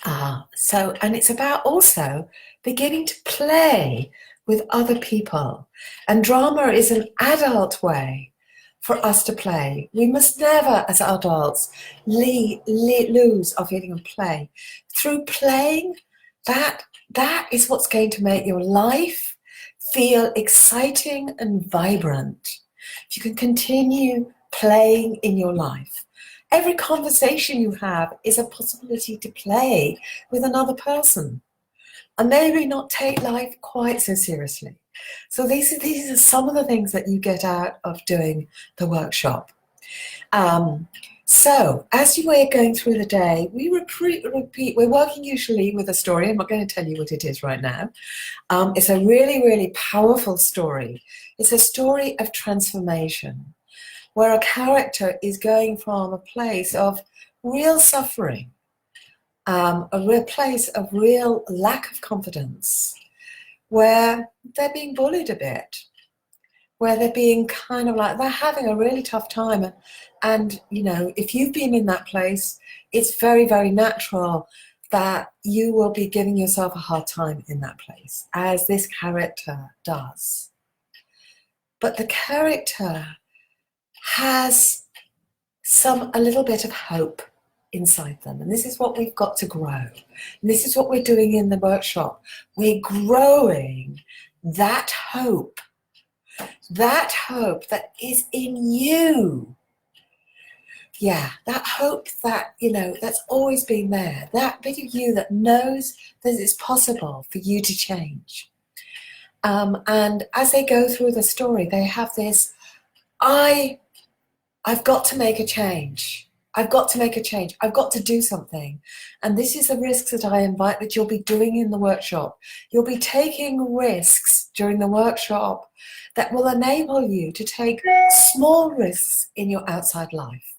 And it's about also beginning to play with other people. And drama is an adult way for us to play. We must never, as adults, lose our feeling of play. Through playing, that is what's going to make your life feel exciting and vibrant. If you can continue playing in your life. Every conversation you have is a possibility to play with another person and maybe not take life quite so seriously. So these are some of the things that you get out of doing the workshop. So as you were going through the day, we repeat. We're working usually with a story. I'm not going to tell you what it is right now. It's a really, really powerful story. It's a story of transformation, where a character is going from a place of real suffering, a real place of real lack of confidence, where they're being bullied a bit, where they're being kind of like, they're having a really tough time. And you know, if you've been in that place, it's very, very natural that you will be giving yourself a hard time in that place, as this character does. But the character has a little bit of hope inside them, and this is what we've got to grow. And this is what we're doing in the workshop. We're growing that hope that is in you. Yeah, that hope that, you know, that's always been there, that bit of you that knows that it's possible for you to change. And as they go through the story, they have this, I've got to make a change. I've got to make a change. I've got to do something. And this is the risks that I invite that you'll be doing in the workshop. You'll be taking risks during the workshop that will enable you to take small risks in your outside life.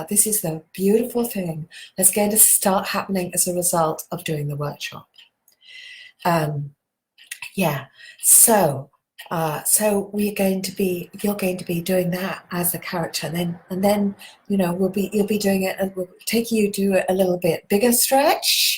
This is the beautiful thing that's going to start happening as a result of doing the workshop. So you're going to be doing that as a character, and then you know you'll be doing it, and we'll take you to a little bit bigger stretch.